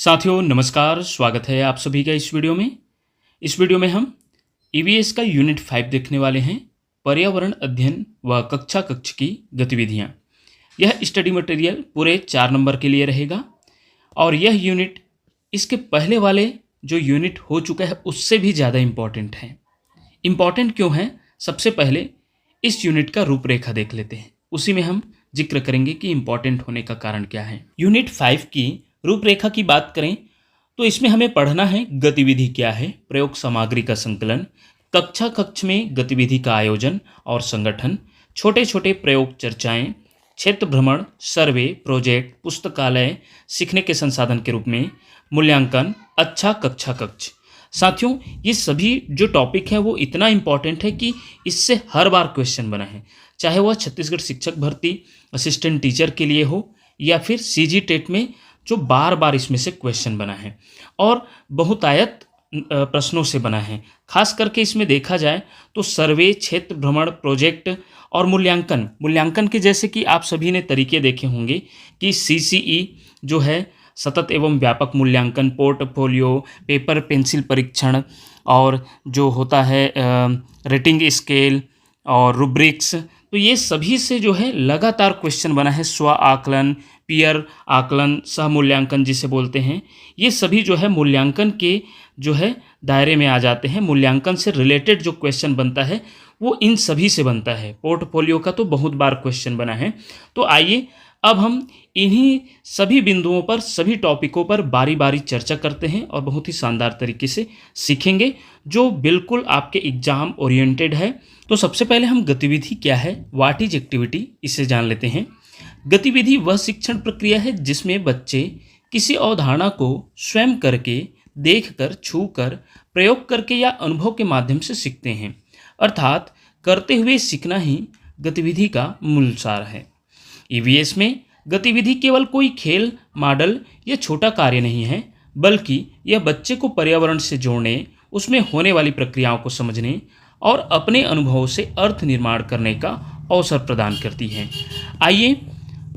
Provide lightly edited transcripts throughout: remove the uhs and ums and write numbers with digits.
साथियों नमस्कार, स्वागत है आप सभी का इस वीडियो में। इस वीडियो में हम ईवीएस का यूनिट 5 देखने वाले हैं, पर्यावरण अध्ययन व कक्षा कक्ष की गतिविधियां। यह स्टडी मटेरियल पूरे 4 नंबर के लिए रहेगा और यह यूनिट इसके पहले वाले जो यूनिट हो चुका है उससे भी ज़्यादा इम्पॉर्टेंट है। इम्पॉर्टेंट क्यों है? सबसे पहले इस यूनिट का रूपरेखा देख लेते हैं, उसी में हम जिक्र करेंगे कि इम्पॉर्टेंट होने का कारण क्या है। यूनिट 5 की रूपरेखा की बात करें तो इसमें हमें पढ़ना है गतिविधि क्या है, प्रयोग सामग्री का संकलन, कक्षा कक्ष में गतिविधि का आयोजन और संगठन, छोटे छोटे प्रयोग चर्चाएं, क्षेत्र भ्रमण, सर्वे, प्रोजेक्ट, पुस्तकालय, सीखने के संसाधन के रूप में, मूल्यांकन, अच्छा कक्षा कक्ष। साथियों ये सभी जो टॉपिक है वो इतना इम्पॉर्टेंट है कि इससे हर बार क्वेश्चन बना है, चाहे वह छत्तीसगढ़ शिक्षक भर्ती असिस्टेंट टीचर के लिए हो या फिर सीजी टेट में जो बार बार इसमें से क्वेश्चन बना है और बहुतायत प्रश्नों से बना है। खास करके इसमें देखा जाए तो सर्वे, क्षेत्र भ्रमण, प्रोजेक्ट और मूल्यांकन के जैसे कि आप सभी ने तरीके देखे होंगे कि सीसीई जो है सतत एवं व्यापक मूल्यांकन, पोर्टफोलियो, पेपर पेंसिल परीक्षण और जो होता है रेटिंग स्केल और रूब्रिक्स, तो ये सभी से जो है लगातार क्वेश्चन बना है। स्व आकलन, पीयर आकलन, सह मूल्यांकन जिसे बोलते हैं, ये सभी जो है मूल्यांकन के जो है दायरे में आ जाते हैं। मूल्यांकन से रिलेटेड जो क्वेश्चन बनता है वो इन सभी से बनता है। पोर्टफोलियो का तो बहुत बार क्वेश्चन बना है। तो आइए अब हम इन्हीं सभी बिंदुओं पर, सभी टॉपिकों पर बारी बारी चर्चा करते हैं और बहुत ही शानदार तरीके से सीखेंगे जो बिल्कुल आपके एग्जाम ओरिएंटेड है। तो सबसे पहले हम गतिविधि क्या है, व्हाट इज एक्टिविटी, इसे जान लेते हैं। गतिविधि वह शिक्षण प्रक्रिया है जिसमें बच्चे किसी अवधारणा को स्वयं करके, देखकर, छूकर, प्रयोग करके या अनुभव के माध्यम से सीखते हैं। अर्थात करते हुए सीखना ही गतिविधि का मूल सार है। ईवीएस में गतिविधि केवल कोई खेल, मॉडल या छोटा कार्य नहीं है, बल्कि यह बच्चे को पर्यावरण से जोड़ने, उसमें होने वाली प्रक्रियाओं को समझने और अपने अनुभवों से अर्थ निर्माण करने का अवसर प्रदान करती है। आइए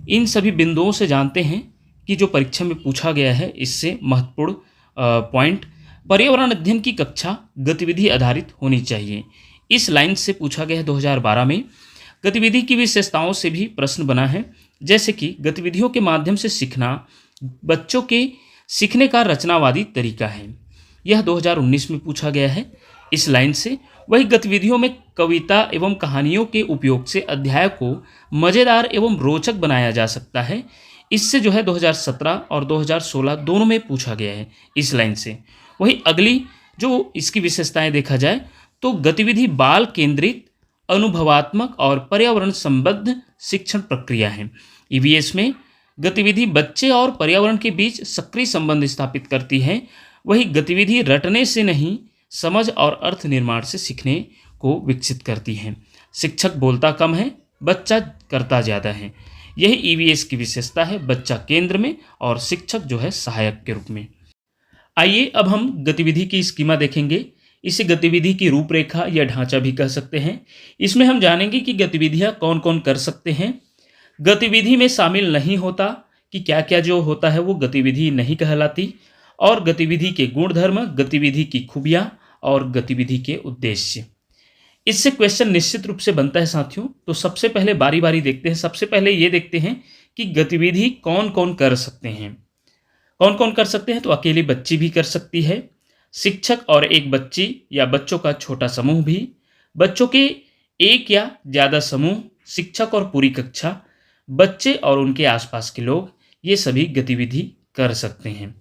इन सभी बिंदुओं से जानते हैं कि जो परीक्षा में पूछा गया है इससे महत्वपूर्ण पॉइंट। पर्यावरण अध्ययन की कक्षा गतिविधि आधारित होनी चाहिए, इस लाइन से पूछा गया है 2012 में। गतिविधि की विशेषताओं से भी प्रश्न बना है, जैसे कि गतिविधियों के माध्यम से सीखना बच्चों के सीखने का रचनावादी तरीका है, यह 2019 में पूछा गया है इस लाइन से। वही गतिविधियों में कविता एवं कहानियों के उपयोग से अध्याय को मज़ेदार एवं रोचक बनाया जा सकता है, इससे जो है 2017 और 2016 दोनों में पूछा गया है इस लाइन से। वही अगली जो इसकी विशेषताएं देखा जाए तो गतिविधि बाल केंद्रित, अनुभवात्मक और पर्यावरण संबद्ध शिक्षण प्रक्रिया है। ईवीएस में गतिविधि बच्चे और पर्यावरण के बीच सक्रिय संबंध स्थापित करती है। वही गतिविधि रटने से नहीं, समझ और अर्थ निर्माण से सीखने को विकसित करती है। शिक्षक बोलता कम है, बच्चा करता ज़्यादा है, यही ईवीएस की विशेषता है, बच्चा केंद्र में और शिक्षक जो है सहायक के रूप में। आइए अब हम गतिविधि की स्कीमा देखेंगे। इसे गतिविधि की रूपरेखा या ढांचा भी कह सकते हैं। इसमें हम जानेंगे कि गतिविधियां कौन कौन कर सकते हैं। गतिविधि में शामिल नहीं होता कि क्या क्या जो होता है वो गतिविधि नहीं कहलाती, और गतिविधि के गुणधर्म, गतिविधि की खूबियां और गतिविधि के उद्देश्य। इससे क्वेश्चन निश्चित रूप से बनता है साथियों। तो सबसे पहले बारी बारी देखते हैं। सबसे पहले ये देखते हैं कि गतिविधि कौन कौन कर सकते हैं। कौन कौन कर सकते हैं? तो अकेली बच्ची भी कर सकती है, शिक्षक और एक बच्ची या बच्चों का छोटा समूह भी, बच्चों के एक या ज़्यादा समूह, शिक्षक और पूरी कक्षा, बच्चे और उनके आसपास के लोग, ये सभी गतिविधि कर सकते हैं।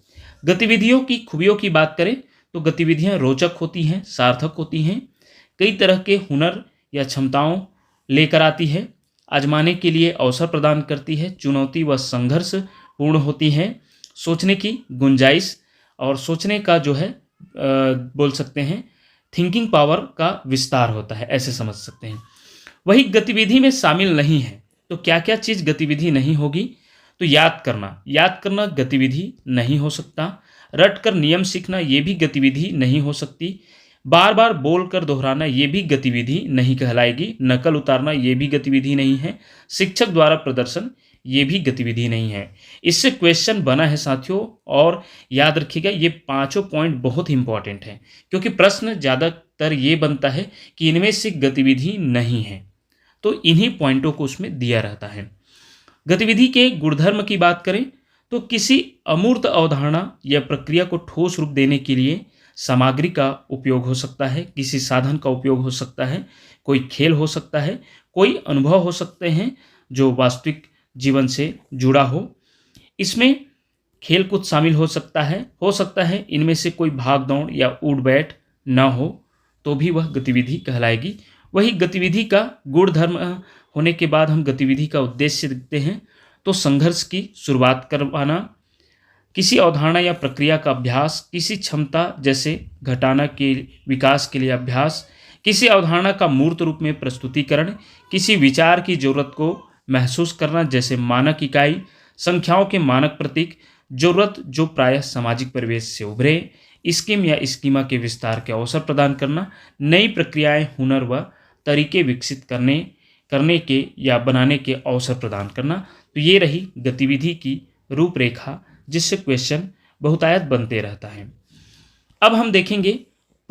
गतिविधियों की खूबियों की बात करें तो गतिविधियां रोचक होती हैं, सार्थक होती हैं, कई तरह के हुनर या क्षमताओं लेकर आती है, आजमाने के लिए अवसर प्रदान करती है, चुनौती व संघर्ष पूर्ण होती है, सोचने की गुंजाइश और सोचने का जो है बोल सकते हैं थिंकिंग पावर का विस्तार होता है, ऐसे समझ सकते हैं। वही गतिविधि में शामिल नहीं है तो क्या क्या चीज़ गतिविधि नहीं होगी? तो याद करना गतिविधि नहीं हो सकता, रट कर नियम सीखना ये भी गतिविधि नहीं हो सकती, बार बार बोल कर दोहराना ये भी गतिविधि नहीं कहलाएगी, नकल उतारना ये भी गतिविधि नहीं है, शिक्षक द्वारा प्रदर्शन ये भी गतिविधि नहीं है। इससे क्वेश्चन बना है साथियों, और याद रखिएगा ये पांचों पॉइंट बहुत इंपॉर्टेंट हैं, क्योंकि प्रश्न ज़्यादातर ये बनता है कि इनमें से गतिविधि नहीं है, तो इन्हीं पॉइंटों को उसमें दिया रहता है। गतिविधि के गुणधर्म की बात करें तो किसी अमूर्त अवधारणा या प्रक्रिया को ठोस रूप देने के लिए सामग्री का उपयोग हो सकता है, किसी साधन का उपयोग हो सकता है, कोई खेल हो सकता है, कोई अनुभव हो सकते हैं जो वास्तविक जीवन से जुड़ा हो। इसमें खेल कूद शामिल हो सकता है इनमें से कोई भाग दौड़ या उठ बैठ ना हो, तो भी वह गतिविधि कहलाएगी। वही गतिविधि का गुणधर्म होने के बाद हम गतिविधि का उद्देश्य देखते हैं, तो संघर्ष की शुरुआत करवाना, किसी अवधारणा या प्रक्रिया का अभ्यास, किसी क्षमता जैसे घटाना के विकास के लिए अभ्यास, किसी अवधारणा का मूर्त रूप में प्रस्तुतिकरण, किसी विचार की जरूरत को महसूस करना जैसे मानक इकाई, संख्याओं के मानक प्रतीक, जरूरत जो प्रायः सामाजिक परिवेश से उभरे, स्कीम या स्कीमा के विस्तार के अवसर प्रदान करना, नई प्रक्रियाएं, हुनर व तरीके विकसित करने के या बनाने के अवसर प्रदान करना। तो ये रही गतिविधि की रूपरेखा, जिससे क्वेश्चन बहुतायत बनते रहता है। अब हम देखेंगे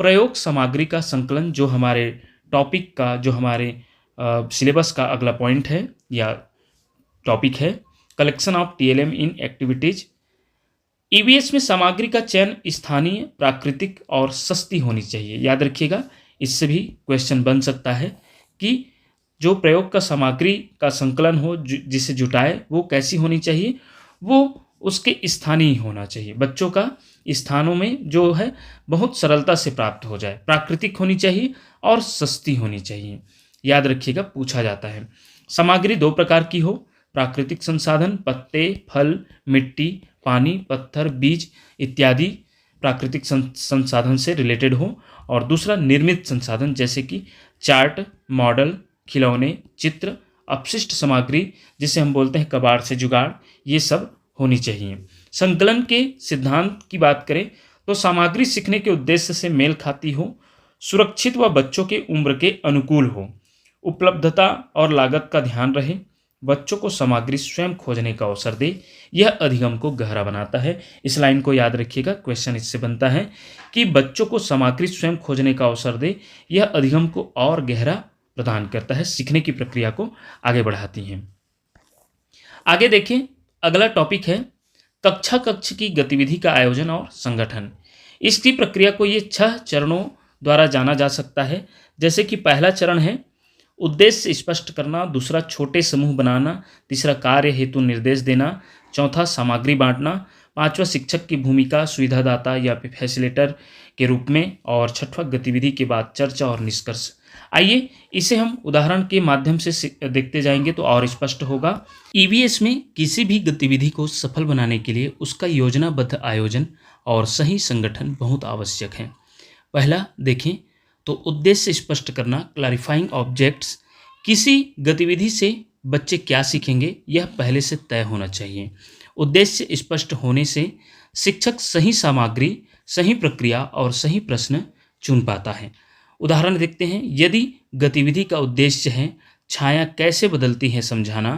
प्रयोग सामग्री का संकलन, जो हमारे टॉपिक का, जो हमारे सिलेबस का अगला पॉइंट है या टॉपिक है, collection of TLM in activities. EVS में सामग्री का चयन स्थानीय, प्राकृतिक और सस्ती होनी चाहिए। याद रखिएगा, इससे भी क्वेश्चन बन सकता है कि जो प्रयोग का सामग्री का संकलन हो, जिसे जुटाए, वो कैसी होनी चाहिए, वो उसके स्थानीय होना चाहिए। बच्चों का स्थानों में जो है बहुत सरलता से प्राप्त हो जाए, प्राकृतिक होनी चाहिए और सस्ती होनी चाहिए। याद रखिएगा, पूछा जाता है। सामग्री दो प्रकार की हो, प्राकृतिक संसाधन, पत्ते, फल, मिट्टी, पानी, पत्थर, बीज इत्यादि प्राकृतिक संसाधन से रिलेटेड हो, और दूसरा निर्मित संसाधन जैसे कि चार्ट, मॉडल, खिलौने, चित्र, अपशिष्ट सामग्री जिसे हम बोलते हैं कबाड़ से जुगाड़, ये सब होनी चाहिए। संकलन के सिद्धांत की बात करें तो सामग्री सीखने के उद्देश्य से मेल खाती हो, सुरक्षित व बच्चों के उम्र के अनुकूल हो, उपलब्धता और लागत का ध्यान रहे, बच्चों को सामग्री स्वयं खोजने का अवसर दे, यह अधिगम को गहरा बनाता है। इस लाइन को याद रखिएगा, क्वेश्चन इससे बनता है कि बच्चों को सामग्री स्वयं खोजने का अवसर दे, यह अधिगम को और गहरा प्रदान करता है, सीखने की प्रक्रिया को आगे बढ़ाती है। आगे देखें, अगला टॉपिक है कक्षा की गतिविधि का आयोजन और संगठन। इसकी प्रक्रिया को ये 6 चरणों द्वारा जाना जा सकता है। जैसे कि पहला चरण है उद्देश्य स्पष्ट करना, दूसरा छोटे समूह बनाना, तीसरा कार्य हेतु निर्देश देना, चौथा सामग्री बांटना, पांचवा शिक्षक की भूमिका सुविधादाता या फैसिलिटेटर के रूप में, और छठवां गतिविधि के बाद चर्चा और निष्कर्ष। आइए इसे हम उदाहरण के माध्यम से देखते जाएंगे तो और स्पष्ट होगा। ईवीएस में किसी भी गतिविधि को सफल बनाने के लिए उसका योजनाबद्ध आयोजन और सही संगठन बहुत आवश्यक है। पहला देखें तो उद्देश्य स्पष्ट करना, क्लैरिफाइंग ऑब्जेक्ट्स। किसी गतिविधि से बच्चे क्या सीखेंगे यह पहले से तय होना चाहिए। उद्देश्य स्पष्ट होने से शिक्षक सही सामग्री, सही प्रक्रिया और सही प्रश्न चुन पाता है। उदाहरण देखते हैं, यदि गतिविधि का उद्देश्य है छाया कैसे बदलती है समझाना,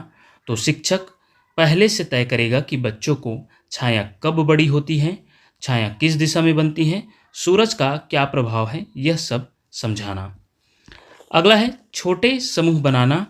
तो शिक्षक पहले से तय करेगा कि बच्चों को छाया कब बड़ी होती है, छाया किस दिशा में बनती है, सूरज का क्या प्रभाव है, यह सब समझाना। अगला है छोटे समूह बनाना।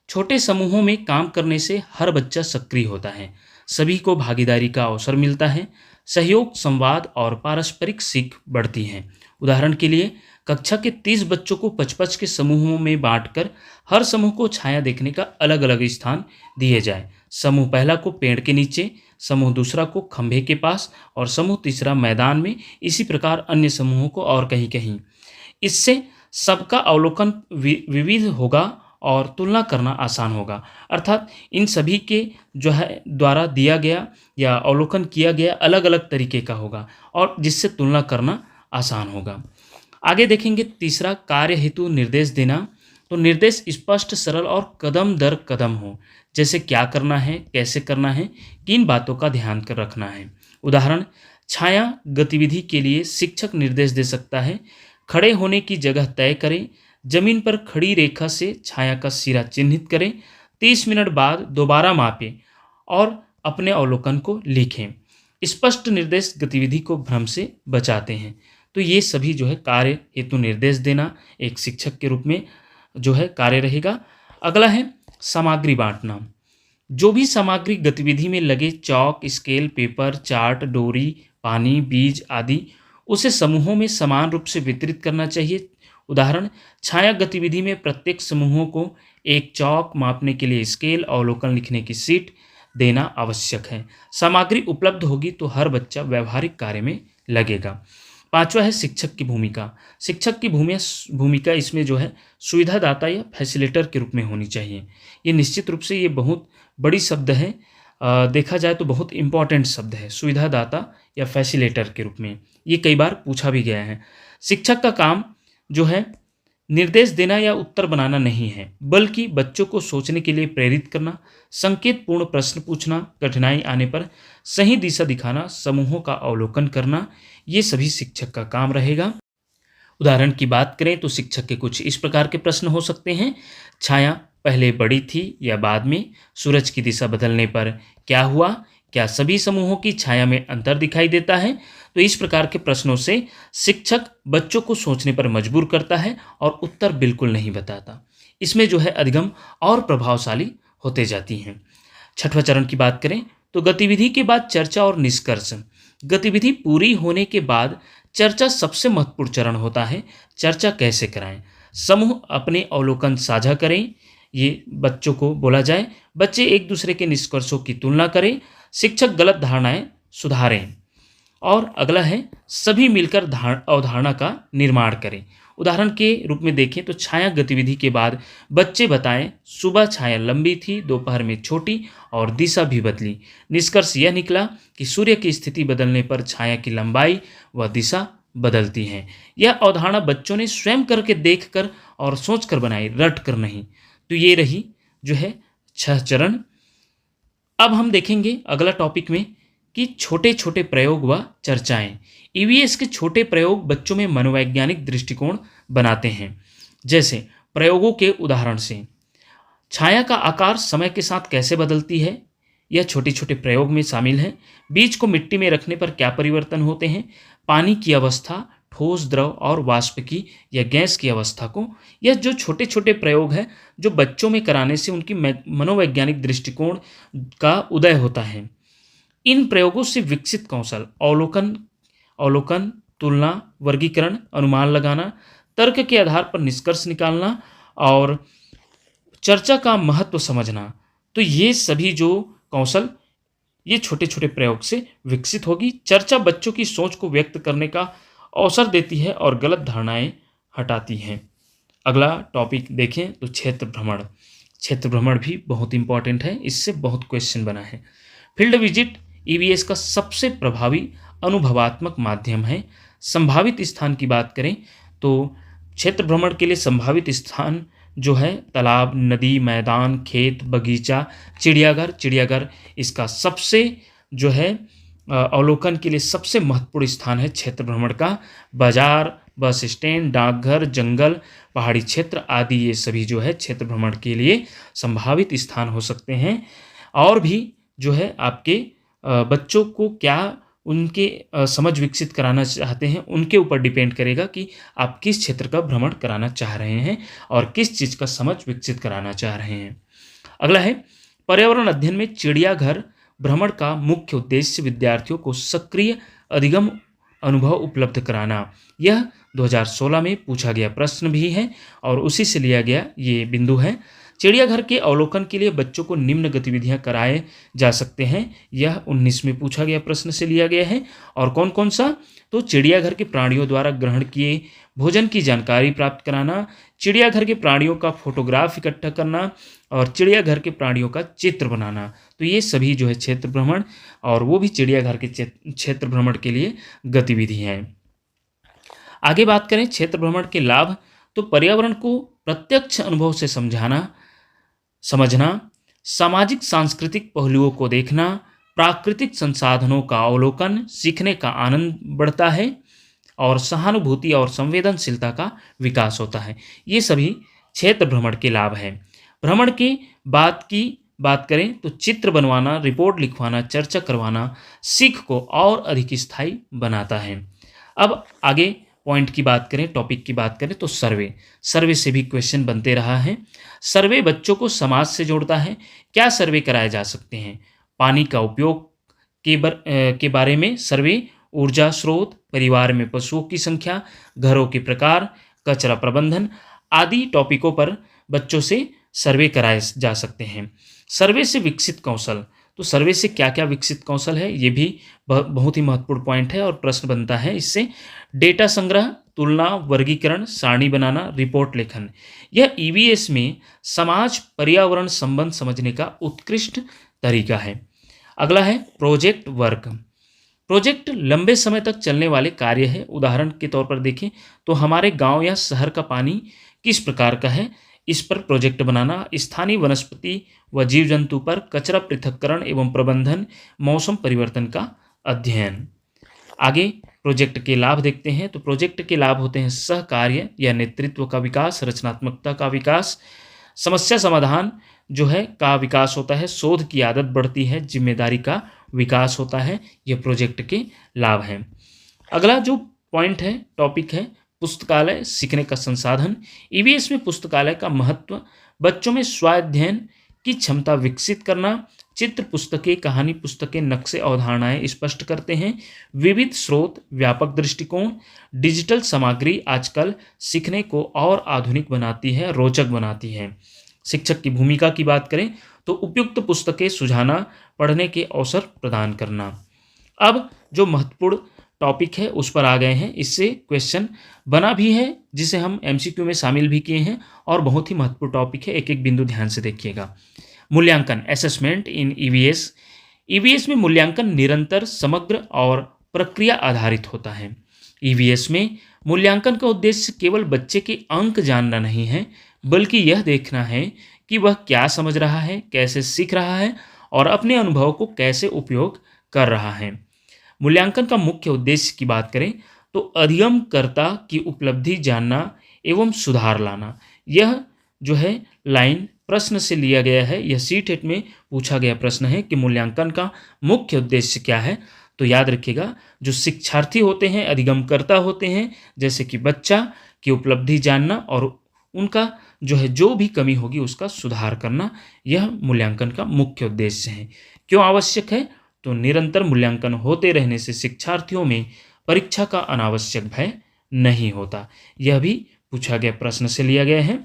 छोटे समूहों में काम करने से हर बच्चा सक्रिय होता है, सभी को भागीदारी का अवसर मिलता है, सहयोग, संवाद और पारस्परिक सीख बढ़ती है। उदाहरण के लिए कक्षा के 30 बच्चों को 55 के समूहों में बांटकर हर समूह को छाया देखने का अलग अलग स्थान दिए जाए। समूह पहला को पेड़ के नीचे, समूह दूसरा को खंभे के पास और समूह तीसरा मैदान में, इसी प्रकार अन्य समूहों को और कहीं कहीं। इससे सबका अवलोकन विविध होगा और तुलना करना आसान होगा। अर्थात इन सभी के जो है द्वारा दिया गया या अवलोकन किया गया अलग अलग तरीके का होगा और जिससे तुलना करना आसान होगा। आगे देखेंगे तीसरा कार्य हेतु निर्देश देना। तो निर्देश स्पष्ट, सरल और कदम दर कदम हो, जैसे क्या करना है, कैसे करना है, किन बातों का ध्यान कर रखना है। उदाहरण, छाया गतिविधि के लिए शिक्षक निर्देश दे सकता है, खड़े होने की जगह तय करें, जमीन पर खड़ी रेखा से छाया का सिरा चिन्हित करें, 30 मिनट बाद दोबारा मापें और अपने अवलोकन को लिखें। स्पष्ट निर्देश गतिविधि को भ्रम से बचाते हैं। तो ये सभी जो है कार्य हेतु निर्देश देना एक शिक्षक के रूप में जो है कार्य रहेगा। अगला है सामग्री बांटना। जो भी सामग्री गतिविधि में लगे चौक, स्केल, पेपर, चार्ट, डोरी, पानी, बीज आदि उसे समूहों में समान रूप से वितरित करना चाहिए। उदाहरण, छाया गतिविधि में प्रत्येक समूहों को एक चौक, मापने के लिए स्केल, अवलोकन लिखने की शीट देना आवश्यक है। सामग्री उपलब्ध होगी तो हर बच्चा व्यवहारिक कार्य में लगेगा। पांचवा है शिक्षक की भूमिका। शिक्षक की भूमिका इसमें जो है सुविधादाता या फैसिलिटेटर के रूप में होनी चाहिए। ये निश्चित रूप से ये बहुत बड़ी शब्द है, देखा जाए तो बहुत इंपॉर्टेंट शब्द है, सुविधादाता या फैसिलिटेटर के रूप में। ये कई बार पूछा भी गया है। शिक्षक का काम जो है निर्देश देना या उत्तर बनाना नहीं है, बल्कि बच्चों को सोचने के लिए प्रेरित करना, संकेतपूर्ण प्रश्न पूछना, कठिनाई आने पर सही दिशा दिखाना, समूहों का अवलोकन करना, ये सभी शिक्षक का काम रहेगा। उदाहरण की बात करें तो शिक्षक के कुछ इस प्रकार के प्रश्न हो सकते हैं। छाया पहले बड़ी थी या बाद में? सूरज की दिशा बदलने पर क्या हुआ? क्या सभी समूहों की छाया में अंतर दिखाई देता है? तो इस प्रकार के प्रश्नों से शिक्षक बच्चों को सोचने पर मजबूर करता है और उत्तर बिल्कुल नहीं बताता। इसमें जो है अधिगम और प्रभावशाली होते जाती हैं। छठवां चरण की बात करें तो गतिविधि के बाद चर्चा और निष्कर्ष। गतिविधि पूरी होने के बाद चर्चा सबसे महत्वपूर्ण चरण होता है। चर्चा कैसे कराएं? समूह अपने अवलोकन साझा करें, ये बच्चों को बोला जाए। बच्चे एक दूसरे के निष्कर्षों की तुलना करें। शिक्षक गलत धारणाएं सुधारें। और अगला है सभी मिलकर अवधारणा का निर्माण करें। उदाहरण के रूप में देखें तो छाया गतिविधि के बाद बच्चे बताएं, सुबह छाया लंबी थी, दोपहर में छोटी और दिशा भी बदली। निष्कर्ष यह निकला कि सूर्य की स्थिति बदलने पर छाया की लंबाई व दिशा बदलती है। यह अवधारणा बच्चों ने स्वयं करके देखकर और सोचकर बनाई, रट कर नहीं। तो ये रही जो है 6 चरण। अब हम देखेंगे अगला टॉपिक में कि छोटे छोटे प्रयोग व चर्चाएं। ईवीएस के छोटे प्रयोग बच्चों में मनोवैज्ञानिक दृष्टिकोण बनाते हैं। जैसे प्रयोगों के उदाहरण से छाया का आकार समय के साथ कैसे बदलती है, यह छोटे छोटे प्रयोग में शामिल है। बीज को मिट्टी में रखने पर क्या परिवर्तन होते हैं, पानी की अवस्था, ठोस, द्रव और वाष्प की या गैस की अवस्था को। यह जो छोटे छोटे प्रयोग है जो बच्चों में कराने से उनकी मनोवैज्ञानिक दृष्टिकोण का उदय होता है। इन प्रयोगों से विकसित कौशल अवलोकन, तुलना, वर्गीकरण, अनुमान लगाना, तर्क के आधार पर निष्कर्ष निकालना और चर्चा का महत्व समझना, तो ये सभी जो कौशल ये छोटे छोटे प्रयोग से विकसित होगी। चर्चा बच्चों की सोच को व्यक्त करने का अवसर देती है और गलत धारणाएं हटाती हैं। अगला टॉपिक देखें तो क्षेत्र भ्रमण। क्षेत्र भ्रमण भी बहुत इंपॉर्टेंट है, इससे बहुत क्वेश्चन बना है। फील्ड विजिट ईवीएस का सबसे प्रभावी अनुभवात्मक माध्यम है। संभावित स्थान की बात करें तो क्षेत्र भ्रमण के लिए संभावित स्थान जो है तालाब, नदी, मैदान, खेत, बगीचा, चिड़ियाघर इसका सबसे जो है अवलोकन के लिए सबसे महत्वपूर्ण स्थान है क्षेत्र भ्रमण का। बाजार, बस स्टैंड, डाकघर, जंगल, पहाड़ी क्षेत्र आदि ये सभी जो है क्षेत्र भ्रमण के लिए संभावित स्थान हो सकते हैं। और भी जो है आपके बच्चों को क्या उनके समझ विकसित कराना चाहते हैं, उनके ऊपर डिपेंड करेगा कि आप किस क्षेत्र का भ्रमण कराना चाह रहे हैं और किस चीज़ का समझ विकसित कराना चाह रहे हैं। अगला है पर्यावरण अध्ययन में चिड़ियाघर भ्रमण का मुख्य उद्देश्य विद्यार्थियों को सक्रिय अधिगम अनुभव उपलब्ध कराना। यह 2016 में पूछा गया प्रश्न भी है और उसी से लिया गया ये बिंदु है। चिड़ियाघर के अवलोकन के लिए बच्चों को निम्न गतिविधियां कराए जा सकते हैं। यह 19 में पूछा गया प्रश्न से लिया गया है। और कौन कौन सा, तो चिड़ियाघर के प्राणियों द्वारा ग्रहण किए भोजन की जानकारी प्राप्त कराना, चिड़ियाघर के प्राणियों का फोटोग्राफ इकट्ठा करना और चिड़ियाघर के प्राणियों का चित्र बनाना। तो ये सभी जो है क्षेत्र भ्रमण और वो भी चिड़ियाघर के क्षेत्र भ्रमण के लिए गतिविधि हैं। आगे बात करें क्षेत्र भ्रमण के लाभ, तो पर्यावरण को प्रत्यक्ष अनुभव से समझना, सामाजिक सांस्कृतिक पहलुओं को देखना, प्राकृतिक संसाधनों का अवलोकन, सीखने का आनंद बढ़ता है और सहानुभूति और संवेदनशीलता का विकास होता है। ये सभी क्षेत्र भ्रमण के लाभ हैं। भ्रमण के बाद की बात करें तो चित्र बनवाना, रिपोर्ट लिखवाना, चर्चा करवाना सीख को और अधिक स्थायी बनाता है। अब आगे पॉइंट की बात करें, टॉपिक की बात करें तो सर्वे से भी क्वेश्चन बनते रहा है। सर्वे बच्चों को समाज से जोड़ता है। क्या सर्वे कराए जा सकते हैं? पानी का उपयोग के बारे में सर्वे, ऊर्जा स्रोत, परिवार में पशुओं की संख्या, घरों के प्रकार, कचरा प्रबंधन आदि टॉपिकों पर बच्चों से सर्वे कराए जा सकते हैं। सर्वे से विकसित कौशल, तो सर्वे से क्या क्या विकसित कौशल है, ये भी बहुत ही महत्वपूर्ण पॉइंट है और प्रश्न बनता है इससे। डेटा संग्रह, तुलना, वर्गीकरण, सारणी बनाना, रिपोर्ट लेखन। यह ईवीएस में समाज पर्यावरण संबंध समझने का उत्कृष्ट तरीका है। अगला है प्रोजेक्ट वर्क। प्रोजेक्ट लंबे समय तक चलने वाले कार्य है। उदाहरण के तौर पर देखें तो हमारे गांव या शहर का पानी किस प्रकार का है, इस पर प्रोजेक्ट बनाना। स्थानीय वनस्पति व जीव जंतु पर कचरा पृथक्करण एवं प्रबंधन, मौसम परिवर्तन का अध्ययन। आगे प्रोजेक्ट के लाभ देखते हैं। तो प्रोजेक्ट के लाभ होते हैं सहकार्य या नेतृत्व का विकास, रचनात्मकता का विकास, समस्या समाधान जो है का विकास होता है, शोध की आदत बढ़ती है, जिम्मेदारी का विकास होता है। यह प्रोजेक्ट के लाभ हैं। अगला जो पॉइंट है, टॉपिक है पुस्तकालय सीखने का संसाधन। ईवीएस में पुस्तकालय का महत्व, बच्चों में स्वाध्ययन की क्षमता विकसित करना। चित्र पुस्तकें, कहानी पुस्तकें, नक्शे, अवधारणाएं स्पष्ट करते हैं। विविध स्रोत, व्यापक दृष्टिकोण। डिजिटल सामग्री आजकल सीखने को और आधुनिक बनाती है, रोचक बनाती है। शिक्षक की भूमिका की बात करें तो उपयुक्त पुस्तकें सुझाना, पढ़ने के अवसर प्रदान करना। अब जो महत्वपूर्ण टॉपिक है उस पर आ गए हैं। इससे क्वेश्चन बना भी है जिसे हम एमसीक्यू में शामिल भी किए हैं और बहुत ही महत्वपूर्ण टॉपिक है। एक एक बिंदु ध्यान से देखिएगा। मूल्यांकन, असेसमेंट इन ईवीएस। ईवीएस में मूल्यांकन निरंतर, समग्र और प्रक्रिया आधारित होता है। ईवीएस में मूल्यांकन का उद्देश्य केवल बच्चे के अंक जानना नहीं है, बल्कि यह देखना है कि वह क्या समझ रहा है, कैसे सीख रहा है और अपने अनुभव को कैसे उपयोग कर रहा है। मूल्यांकन का मुख्य उद्देश्य की बात करें तो अधिगमकर्ता की उपलब्धि जानना एवं सुधार लाना। यह जो है लाइन प्रश्न से लिया गया है। यह सीटेट में पूछा गया प्रश्न है कि मूल्यांकन का मुख्य उद्देश्य क्या है। तो याद रखिएगा, जो शिक्षार्थी होते हैं, अधिगमकर्ता होते हैं, जैसे कि बच्चा की उपलब्धि जानना और उनका जो है जो भी कमी होगी उसका सुधार करना, यह मूल्यांकन का मुख्य उद्देश्य है। क्यों आवश्यक है? तो निरंतर मूल्यांकन होते रहने से शिक्षार्थियों में परीक्षा का अनावश्यक भय नहीं होता। यह भी पूछा गया प्रश्न से लिया गया है।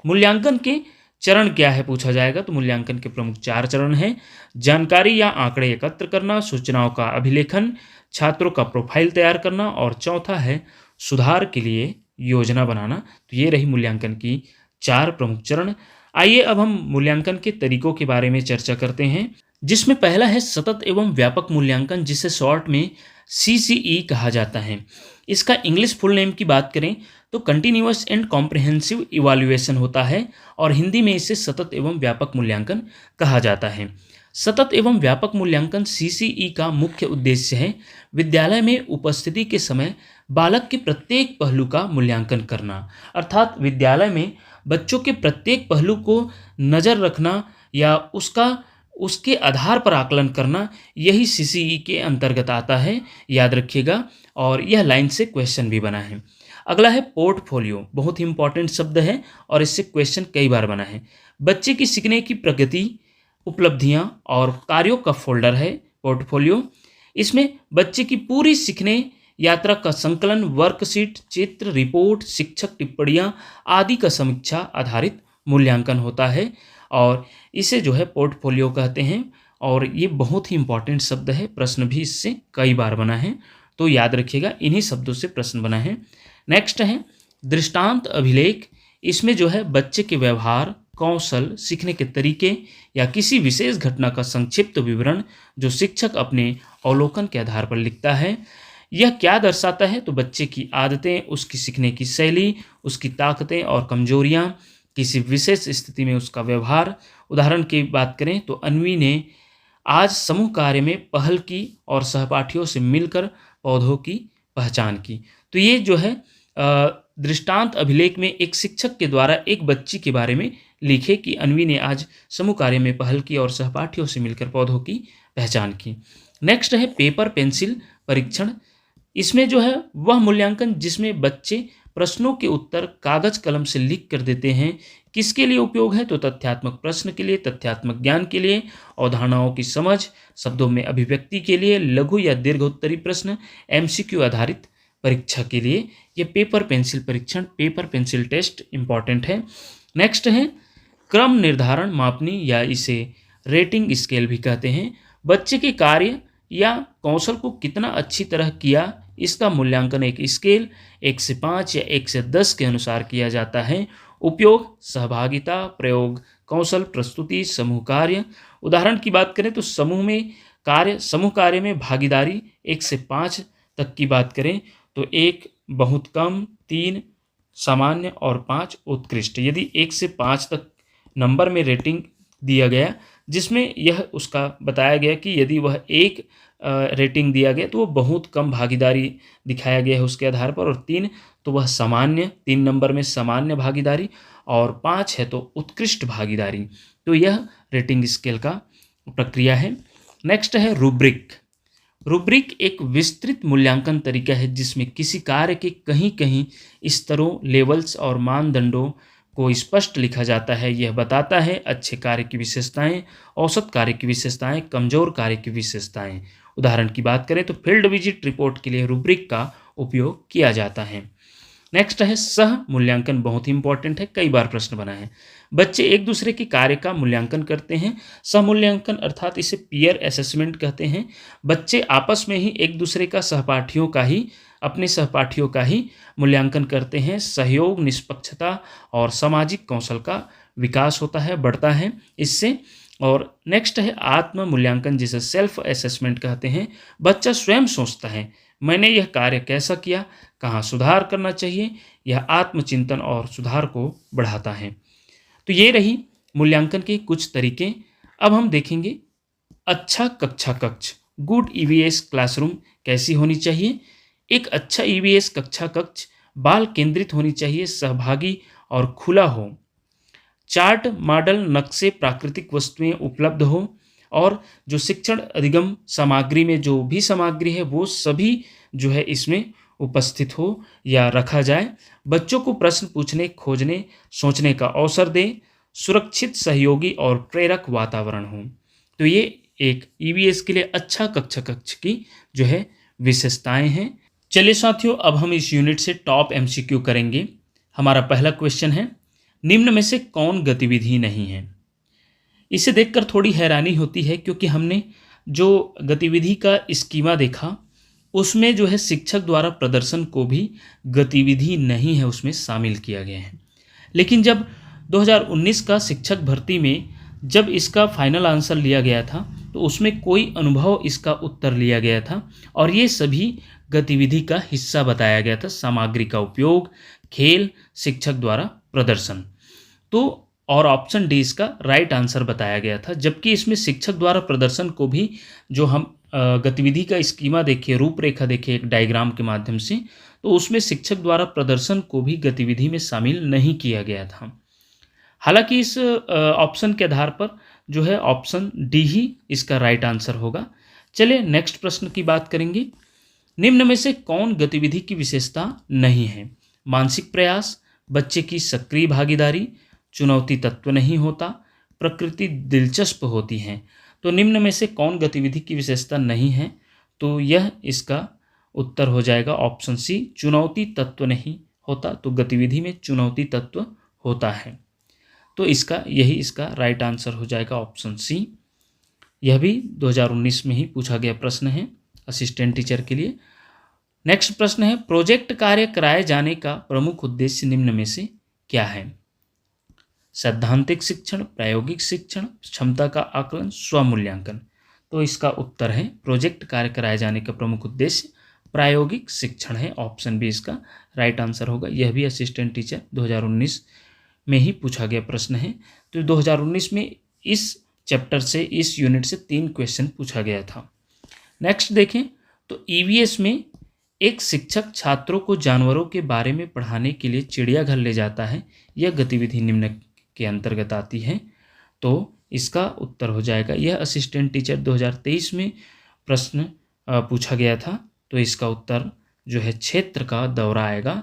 मूल्यांकन के चरण क्या है पूछा जाएगा तो मूल्यांकन के प्रमुख 4 चरण हैं। जानकारी या आंकड़े एकत्र करना, सूचनाओं का अभिलेखन, छात्रों का प्रोफाइल तैयार करना और चौथा है सुधार के लिए योजना बनाना। तो ये रही मूल्यांकन की 4 प्रमुख चरण। आइए अब हम मूल्यांकन के तरीकों के बारे में चर्चा करते हैं, जिसमें पहला है सतत एवं व्यापक मूल्यांकन, जिसे शॉर्ट में CCE कहा जाता है। इसका इंग्लिश फुल नेम की बात करें तो कंटिन्यूअस एंड कॉम्प्रिहेंसिव इवैल्यूएशन होता है और हिंदी में इसे सतत एवं व्यापक मूल्यांकन कहा जाता है। सतत एवं व्यापक मूल्यांकन CCE का मुख्य उद्देश्य है विद्यालय में उपस्थिति के समय बालक के प्रत्येक पहलू का मूल्यांकन करना, अर्थात विद्यालय में बच्चों के प्रत्येक पहलू को नज़र रखना या उसके आधार पर आकलन करना, यही CCE के अंतर्गत आता है, याद रखिएगा। और यह लाइन से क्वेश्चन भी बना है। अगला है पोर्टफोलियो, बहुत ही इंपॉर्टेंट शब्द है और इससे क्वेश्चन कई बार बना है। बच्चे की सीखने की प्रगति, उपलब्धियां और कार्यों का फोल्डर है पोर्टफोलियो। इसमें बच्चे की पूरी सीखने यात्रा का संकलन, वर्कशीट, चित्र, रिपोर्ट, शिक्षक टिप्पणियां आदि का समीक्षा आधारित मूल्यांकन होता है और इसे जो है पोर्टफोलियो कहते हैं। और ये बहुत ही इंपॉर्टेंट शब्द है, प्रश्न भी इससे कई बार बना है, तो याद रखिएगा इन्हीं शब्दों से प्रश्न बना है। नेक्स्ट है दृष्टांत अभिलेख। इसमें जो है बच्चे के व्यवहार, कौशल, सीखने के तरीके या किसी विशेष घटना का संक्षिप्त विवरण जो शिक्षक अपने अवलोकन के आधार पर लिखता है। यह क्या दर्शाता है? तो बच्चे की आदतें, उसकी सीखने की शैली, उसकी ताकतें और कमजोरियां, किसी विशेष स्थिति में उसका व्यवहार। उदाहरण की बात करें तो अन्वी ने आज समूह कार्य में पहल की और सहपाठियों से मिलकर पौधों की पहचान की। तो ये जो है दृष्टांत अभिलेख में एक शिक्षक के द्वारा एक बच्ची के बारे में लिखे कि अन्वी ने आज समूह कार्य में पहल की और सहपाठियों से मिलकर पौधों की पहचान की। नेक्स्ट है पेपर पेंसिल परीक्षण। इसमें जो है वह मूल्यांकन जिसमें बच्चे प्रश्नों के उत्तर कागज कलम से लिख कर देते हैं। किसके लिए उपयोग है? तो तथ्यात्मक प्रश्न के लिए, तथ्यात्मक ज्ञान के लिए, अवधारणाओं की समझ, शब्दों में अभिव्यक्ति के लिए, लघु या दीर्घ उत्तरी प्रश्न, एमसीक्यू आधारित परीक्षा के लिए ये पेपर पेंसिल परीक्षण, पेपर पेंसिल टेस्ट इंपॉर्टेंट है। नेक्स्ट है क्रम निर्धारण मापनी या इसे रेटिंग स्केल भी कहते हैं। बच्चे के कार्य या कौशल को कितना अच्छी तरह किया, इसका मूल्यांकन एक स्केल 1 से 5 या 1 से 10 के अनुसार किया जाता है। उपयोग सहभागिता, प्रयोग, कौशल, प्रस्तुति, समूह कार्य। उदाहरण की बात करें तो समूह कार्य में भागीदारी 1 से 5 तक की बात करें तो 1 बहुत कम, 3 सामान्य और 5 उत्कृष्ट। यदि 1 से 5 तक नंबर में रेटिंग दिया गया जिसमें यह उसका बताया गया कि यदि वह 1 रेटिंग दिया गया तो वो बहुत कम भागीदारी दिखाया गया है उसके आधार पर, और 3 तो वह सामान्य, 3 नंबर में सामान्य भागीदारी, और 5 है तो उत्कृष्ट भागीदारी। तो यह रेटिंग स्केल का प्रक्रिया है। नेक्स्ट है रूब्रिक। रूब्रिक एक विस्तृत मूल्यांकन तरीका है जिसमें किसी कार्य के कहीं कहीं स्तरों, लेवल्स और मानदंडों को स्पष्ट लिखा जाता है। यह बताता है अच्छे कार्य की विशेषताएं, औसत कार्य की विशेषताएं, कमजोर कार्य की विशेषताएं। उदाहरण की बात करें तो फील्ड विजिट रिपोर्ट के लिए रूब्रिक का उपयोग किया जाता है। नेक्स्ट है सह मूल्यांकन, बहुत ही इंपॉर्टेंट है, कई बार प्रश्न बना है। बच्चे एक दूसरे के कार्य का मूल्यांकन करते हैं। सह मूल्यांकन अर्थात इसे पीयर असेसमेंट कहते हैं। बच्चे आपस में ही एक दूसरे का अपने सहपाठियों का ही मूल्यांकन करते हैं। सहयोग, निष्पक्षता और सामाजिक कौशल का विकास होता है, बढ़ता है इससे। और नेक्स्ट है आत्म मूल्यांकन जिसे सेल्फ असेसमेंट कहते हैं। बच्चा स्वयं सोचता है मैंने यह कार्य कैसा किया, कहाँ सुधार करना चाहिए। यह आत्मचिंतन और सुधार को बढ़ाता है। तो ये रही मूल्यांकन के कुछ तरीके। अब हम देखेंगे अच्छा कक्षा कक्ष, गुड ईवीएस क्लासरूम कैसी होनी चाहिए। एक अच्छा ईवीएस कक्षा कक्ष बाल केंद्रित होनी चाहिए, सहभागी और खुला हो। चार्ट, मॉडल, नक्शे, प्राकृतिक वस्तुएं उपलब्ध हो, और जो शिक्षण अधिगम सामग्री में जो भी सामग्री है वो सभी जो है इसमें उपस्थित हो या रखा जाए। बच्चों को प्रश्न पूछने, खोजने, सोचने का अवसर दें। सुरक्षित, सहयोगी और प्रेरक वातावरण हो। तो ये एक ईवीएस के लिए अच्छा कक्षा कक्ष की जो है विशेषताएं हैं। चलिए साथियों, अब हम इस यूनिट से टॉप एमसीक्यू करेंगे। हमारा पहला क्वेश्चन है निम्न में से कौन गतिविधि नहीं है। इसे देखकर थोड़ी हैरानी होती है क्योंकि हमने जो गतिविधि का स्कीमा देखा उसमें जो है शिक्षक द्वारा प्रदर्शन को भी गतिविधि नहीं है उसमें शामिल किया गया है। लेकिन जब 2019 का शिक्षक भर्ती में जब इसका फाइनल आंसर लिया गया था तो उसमें कोई अनुभव इसका उत्तर लिया गया था और ये सभी गतिविधि का हिस्सा बताया गया था। सामग्री का उपयोग, खेल, शिक्षक द्वारा प्रदर्शन। तो और ऑप्शन डी इसका राइट आंसर बताया गया था। जबकि इसमें शिक्षक द्वारा प्रदर्शन को भी जो हम गतिविधि का स्कीमा देखे, रूपरेखा देखे एक डायग्राम के माध्यम से, तो उसमें शिक्षक द्वारा प्रदर्शन को भी गतिविधि में शामिल नहीं किया गया था। हालांकि इस ऑप्शन के आधार पर जो है ऑप्शन डी ही इसका राइट आंसर होगा। चलिए नेक्स्ट प्रश्न की बात करेंगे। निम्न में से कौन गतिविधि की विशेषता नहीं है। मानसिक प्रयास, बच्चे की सक्रिय भागीदारी, चुनौती तत्व नहीं होता, प्रकृति दिलचस्प होती है। तो निम्न में से कौन गतिविधि की विशेषता नहीं है, तो यह इसका उत्तर हो जाएगा ऑप्शन सी, चुनौती तत्व नहीं होता। तो गतिविधि में चुनौती तत्व होता है, तो इसका राइट आंसर हो जाएगा ऑप्शन सी। यह भी 2019 में ही पूछा गया प्रश्न है असिस्टेंट टीचर के लिए। नेक्स्ट प्रश्न है प्रोजेक्ट कार्य कराए जाने का प्रमुख उद्देश्य निम्न में से क्या है। सैद्धांतिक शिक्षण, प्रायोगिक शिक्षण, क्षमता का आकलन, स्वमूल्यांकन। तो इसका उत्तर है प्रोजेक्ट कार्य कराए जाने का प्रमुख उद्देश्य प्रायोगिक शिक्षण है। ऑप्शन बी इसका राइट आंसर होगा। यह भी असिस्टेंट टीचर 2019 में ही पूछा गया प्रश्न है। तो 2019 में इस चैप्टर से, इस यूनिट से 3 क्वेश्चन पूछा गया था। नेक्स्ट देखें तो ईवीएस में एक शिक्षक छात्रों को जानवरों के बारे में पढ़ाने के लिए चिड़ियाघर ले जाता है। यह गतिविधि निम्न के अंतर्गत आती है। तो इसका उत्तर हो जाएगा, यह असिस्टेंट टीचर 2023 में प्रश्न पूछा गया था। तो इसका उत्तर जो है क्षेत्र का दौरा आएगा।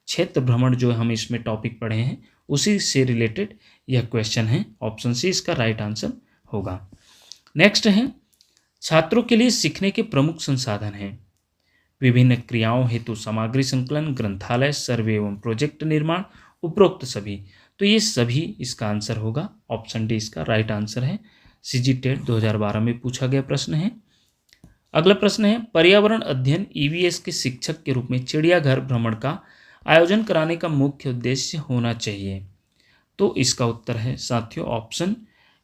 क्षेत्र भ्रमण जो हम इसमें टॉपिक पढ़े हैं उसी से रिलेटेड यह क्वेश्चन है। ऑप्शन सी इसका राइट आंसर होगा। नेक्स्ट है, छात्रों के लिए सीखने के प्रमुख संसाधन हैं। विभिन्न क्रियाओं हेतु सामग्री संकलन, ग्रंथालय, सर्वे एवं प्रोजेक्ट निर्माण, उपरोक्त सभी। तो ये सभी इसका आंसर होगा। ऑप्शन डी इसका राइट आंसर है। सीजी टेट 2012 में पूछा गया प्रश्न है। अगला प्रश्न है, पर्यावरण अध्ययन ईवीएस के शिक्षक के रूप में चिड़ियाघर भ्रमण का आयोजन कराने का मुख्य उद्देश्य होना चाहिए। तो इसका उत्तर है साथियों ऑप्शन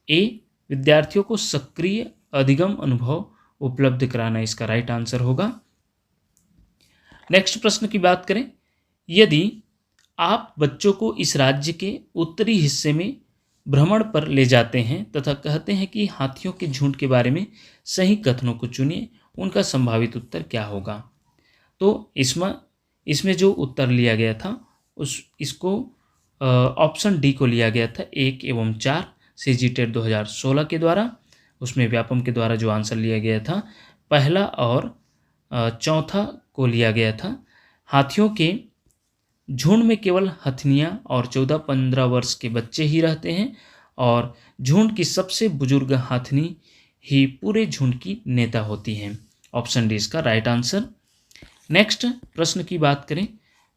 ए, विद्यार्थियों को सक्रिय अधिगम अनुभव उपलब्ध कराना इसका राइट आंसर होगा। नेक्स्ट प्रश्न की बात करें, यदि आप बच्चों को इस राज्य के उत्तरी हिस्से में भ्रमण पर ले जाते हैं तथा कहते हैं कि हाथियों के झुंड के बारे में सही कथनों को चुनिए, उनका संभावित उत्तर क्या होगा। तो इसमें जो उत्तर लिया गया था इसको ऑप्शन डी को लिया गया था 1 एवं 4 सीजी टेट 2016 के द्वारा। उसमें व्यापम के द्वारा जो आंसर लिया गया था पहला और चौथा को लिया गया था। हाथियों के झुंड में केवल हथनियाँ और 14-15 वर्ष के बच्चे ही रहते हैं और झुंड की सबसे बुजुर्ग हाथनी ही पूरे झुंड की नेता होती हैं। ऑप्शन डी इसका राइट आंसर। नेक्स्ट प्रश्न की बात करें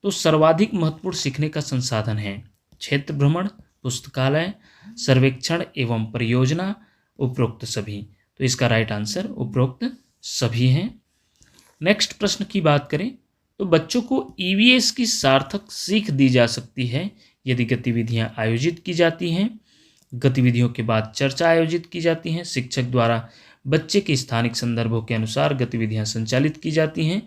तो सर्वाधिक महत्वपूर्ण सीखने का संसाधन है क्षेत्र भ्रमण, पुस्तकालय, सर्वेक्षण एवं परियोजना, उपरोक्त सभी। तो इसका राइट आंसर उपरोक्त सभी हैं। नेक्स्ट प्रश्न की बात करें तो बच्चों को ईवीएस की सार्थक सीख दी जा सकती है यदि गतिविधियां आयोजित की जाती हैं, गतिविधियों के बाद चर्चा आयोजित की जाती हैं, शिक्षक द्वारा बच्चे के स्थानिक संदर्भों के अनुसार गतिविधियां संचालित की जाती हैं,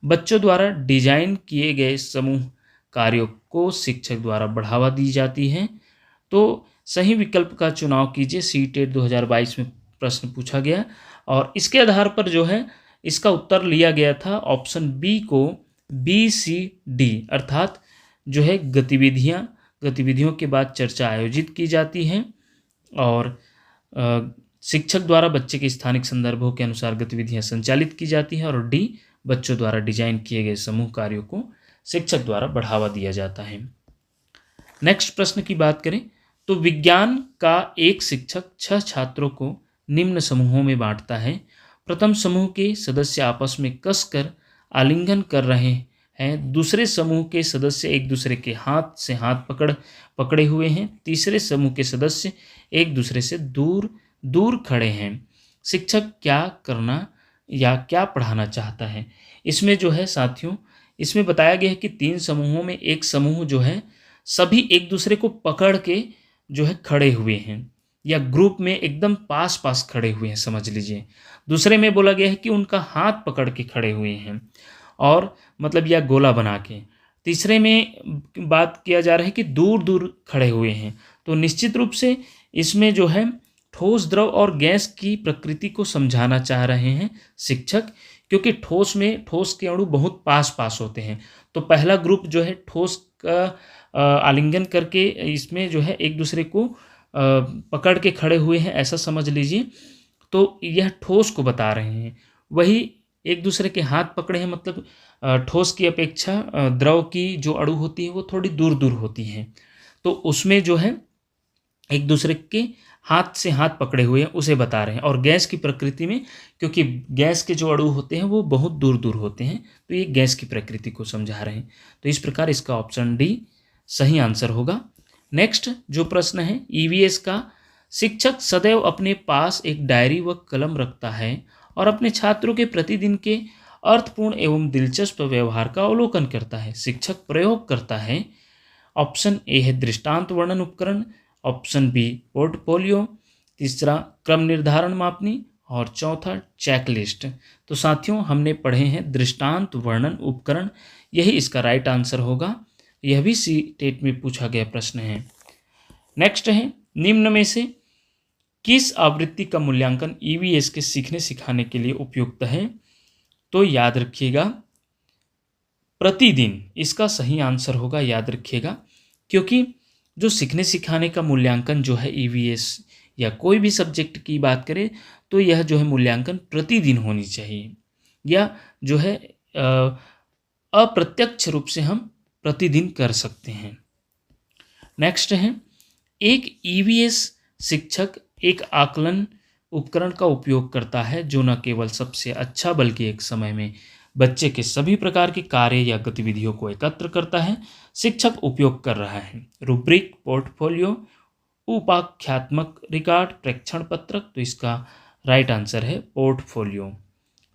बच्चों द्वारा डिजाइन किए गए समूह कार्यों को शिक्षक द्वारा बढ़ावा दी जाती है। तो सही विकल्प का चुनाव कीजिए। सीटेट 2022 में प्रश्न पूछा गया और इसके आधार पर जो है इसका उत्तर लिया गया था ऑप्शन बी को BCD, अर्थात जो है गतिविधियों के बाद चर्चा आयोजित की जाती है और शिक्षक द्वारा बच्चे के स्थानिक संदर्भों के अनुसार गतिविधियां संचालित की जाती हैं और डी, बच्चों द्वारा डिजाइन किए गए समूह कार्यों को शिक्षक द्वारा बढ़ावा दिया जाता है। नेक्स्ट प्रश्न की बात करें तो विज्ञान का एक शिक्षक 6 छात्रों को निम्न समूहों में बांटता है। प्रथम समूह के सदस्य आपस में कसकर आलिंगन कर रहे हैं, दूसरे समूह के सदस्य एक दूसरे के हाथ से हाथ पकड़े हुए हैं, तीसरे समूह के सदस्य एक दूसरे से दूर दूर खड़े हैं। शिक्षक क्या करना या क्या पढ़ाना चाहता है। इसमें जो है साथियों इसमें बताया गया है कि 3 समूहों में एक समूह जो है सभी एक दूसरे को पकड़ के जो है खड़े हुए हैं या ग्रुप में एकदम पास पास खड़े हुए हैं समझ लीजिए। दूसरे में बोला गया है कि उनका हाथ पकड़ के खड़े हुए हैं और मतलब या गोला बना के। तीसरे में बात किया जा रहा है कि दूर दूर खड़े हुए हैं। तो निश्चित रूप से इसमें जो है ठोस, द्रव और गैस की प्रकृति को समझाना चाह रहे हैं शिक्षक, क्योंकि ठोस के अणु बहुत पास पास होते हैं। तो पहला ग्रुप जो है ठोस का आलिंगन करके इसमें जो है एक दूसरे को पकड़ के खड़े हुए हैं ऐसा समझ लीजिए। तो यह ठोस को बता रहे हैं। वही एक दूसरे के हाथ पकड़े हैं मतलब ठोस की अपेक्षा द्रव की जो अणु होती है वो थोड़ी दूर दूर होती हैं। तो उसमें जो है एक दूसरे के हाथ से हाथ पकड़े हुए हैं उसे बता रहे हैं। और गैस की प्रकृति में क्योंकि गैस के जो अणु होते हैं वो बहुत दूर दूर होते हैं तो ये गैस की प्रकृति को समझा रहे हैं। तो इस प्रकार इसका ऑप्शन डी सही आंसर होगा। नेक्स्ट जो प्रश्न है, ईवीएस का शिक्षक सदैव अपने पास एक डायरी व कलम रखता है और अपने छात्रों के प्रतिदिन के अर्थपूर्ण एवं दिलचस्प व्यवहार का अवलोकन करता है। शिक्षक प्रयोग करता है। ऑप्शन ए है दृष्टांत वर्णन उपकरण, ऑप्शन बी पोर्टफोलियो, तीसरा क्रम निर्धारण मापनी और चौथा चेकलिस्ट। तो साथियों हमने पढ़े हैं दृष्टांत वर्णन उपकरण, यही इसका राइट आंसर होगा। यह भी सीटेट में पूछा गया प्रश्न है। नेक्स्ट है, निम्न में से किस आवृत्ति का मूल्यांकन ईवीएस के सीखने सिखाने के लिए उपयुक्त है। तो याद रखिएगा प्रतिदिन इसका सही आंसर होगा, याद रखिएगा, क्योंकि जो सीखने सिखाने का मूल्यांकन जो है ईवीएस या कोई भी सब्जेक्ट की बात करें तो यह जो है मूल्यांकन प्रतिदिन होनी चाहिए, या जो है अप्रत्यक्ष रूप से हम प्रतिदिन कर सकते हैं। नेक्स्ट है, एक ईवीएस शिक्षक एक आकलन उपकरण का उपयोग करता है जो न केवल सबसे अच्छा बल्कि एक समय में बच्चे के सभी प्रकार के कार्य या गतिविधियों को एकत्र करता है। शिक्षक उपयोग कर रहा है रूब्रिक, पोर्टफोलियो, उपाख्यात्मक रिकॉर्ड, प्रेक्षण पत्रक। तो इसका राइट आंसर है पोर्टफोलियो,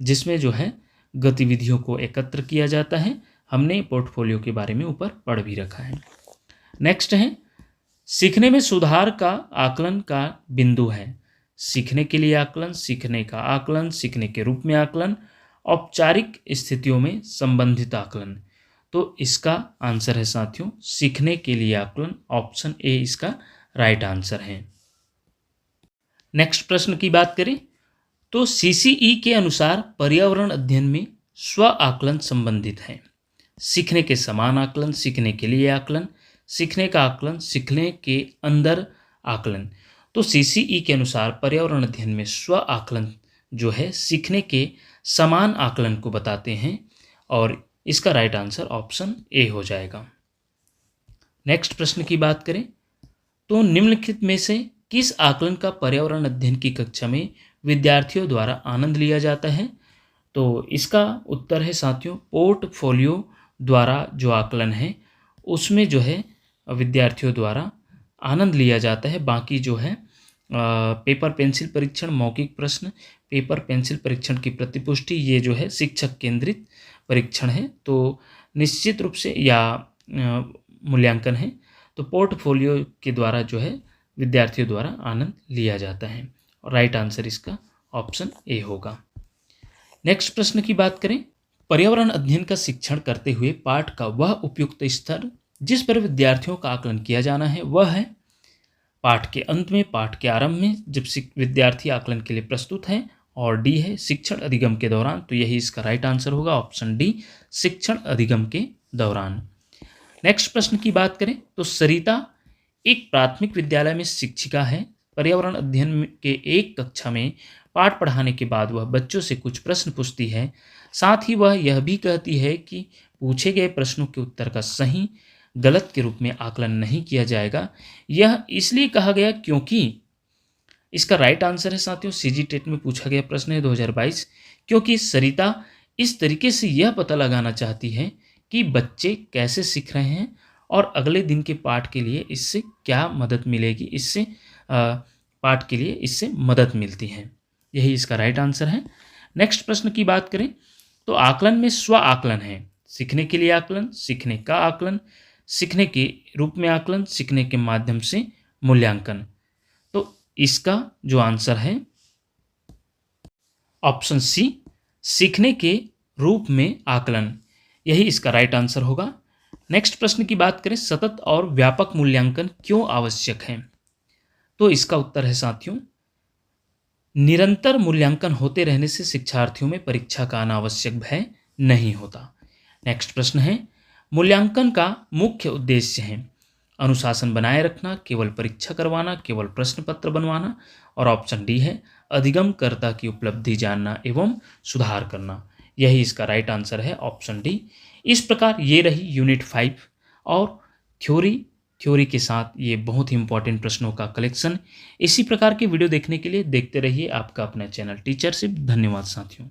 जिसमें जो है गतिविधियों को एकत्र किया जाता है। हमने पोर्टफोलियो के बारे में ऊपर पढ़ भी रखा है। नेक्स्ट है, सीखने में सुधार का आकलन का बिंदु है। सीखने के लिए आकलन, सीखने का आकलन, सीखने के रूप में आकलन, औपचारिक स्थितियों में संबंधित आकलन। तो इसका आंसर है साथियों सीखने के लिए आकलन, ऑप्शन ए इसका राइट आंसर है। नेक्स्ट प्रश्न की बात करें तो सीसीई के अनुसार पर्यावरण अध्ययन में स्व आकलन संबंधित है। सीखने के समान आकलन, सीखने के लिए आकलन, सीखने का आकलन, सीखने के अंदर आकलन। तो सीसीई के अनुसार पर्यावरण अध्ययन में स्व आकलन जो है सीखने के समान आकलन को बताते हैं और इसका राइट आंसर ऑप्शन ए हो जाएगा। नेक्स्ट प्रश्न की बात करें तो निम्नलिखित में से किस आकलन का पर्यावरण अध्ययन की कक्षा में विद्यार्थियों द्वारा आनंद लिया जाता है? तो इसका उत्तर है साथियों पोर्टफोलियो द्वारा जो आकलन है उसमें जो है विद्यार्थियों द्वारा आनंद लिया जाता है। बाकी जो है पेपर पेंसिल परीक्षण, मौखिक प्रश्न, पेपर पेंसिल परीक्षण की प्रतिपुष्टि, ये जो है शिक्षक केंद्रित परीक्षण है, तो निश्चित रूप से या मूल्यांकन है। तो पोर्टफोलियो के द्वारा जो है विद्यार्थियों द्वारा आनंद लिया जाता है और राइट आंसर इसका ऑप्शन ए होगा। नेक्स्ट प्रश्न की बात करें, पर्यावरण अध्ययन का शिक्षण करते हुए पाठ का वह उपयुक्त स्तर जिस पर विद्यार्थियों का आकलन किया जाना है वह है पाठ के अंत में, पाठ के आरंभ में जब विद्यार्थी आकलन के लिए प्रस्तुत है, और डी है शिक्षण अधिगम के दौरान। तो यही इसका राइट आंसर होगा, ऑप्शन डी शिक्षण अधिगम के दौरान। नेक्स्ट प्रश्न की बात करें तो सरिता एक प्राथमिक विद्यालय में शिक्षिका है। पर्यावरण अध्ययन के एक कक्षा में पाठ पढ़ाने के बाद वह बच्चों से कुछ प्रश्न पूछती है। साथ ही वह यह भी कहती है कि पूछे गए प्रश्नों के उत्तर का सही गलत के रूप में आकलन नहीं किया जाएगा। यह इसलिए कहा गया क्योंकि इसका राइट आंसर है साथियों सीजी टेट में पूछा गया प्रश्न है 2022, क्योंकि सरिता इस तरीके से यह पता लगाना चाहती है कि बच्चे कैसे सीख रहे हैं और अगले दिन के पाठ के लिए इससे क्या मदद मिलेगी, इससे पाठ के लिए इससे मदद मिलती है। यही इसका राइट आंसर है। नेक्स्ट प्रश्न की बात करें तो आकलन में स्व आकलन है। सीखने के लिए आकलन, सीखने का आकलन, सीखने के रूप में आकलन, सीखने के माध्यम से मूल्यांकन। तो इसका जो आंसर है ऑप्शन सी सीखने के रूप में आकलन, यही इसका राइट आंसर होगा। नेक्स्ट प्रश्न की बात करें सतत और व्यापक मूल्यांकन क्यों आवश्यक है? तो इसका उत्तर है साथियों निरंतर मूल्यांकन होते रहने से शिक्षार्थियों में परीक्षा का अनावश्यक भय नहीं होता। नेक्स्ट प्रश्न है मूल्यांकन का मुख्य उद्देश्य है अनुशासन बनाए रखना, केवल परीक्षा करवाना, केवल प्रश्न पत्र बनवाना, और ऑप्शन डी है अधिगमकर्ता की उपलब्धि जानना एवं सुधार करना। यही इसका राइट आंसर है, ऑप्शन डी। इस प्रकार ये रही यूनिट 5 और थ्योरी के साथ ये बहुत ही इंपॉर्टेंट प्रश्नों का कलेक्शन। इसी प्रकार के वीडियो देखने के लिए देखते रहिए आपका अपना चैनल टीचरशिप। धन्यवाद साथियों।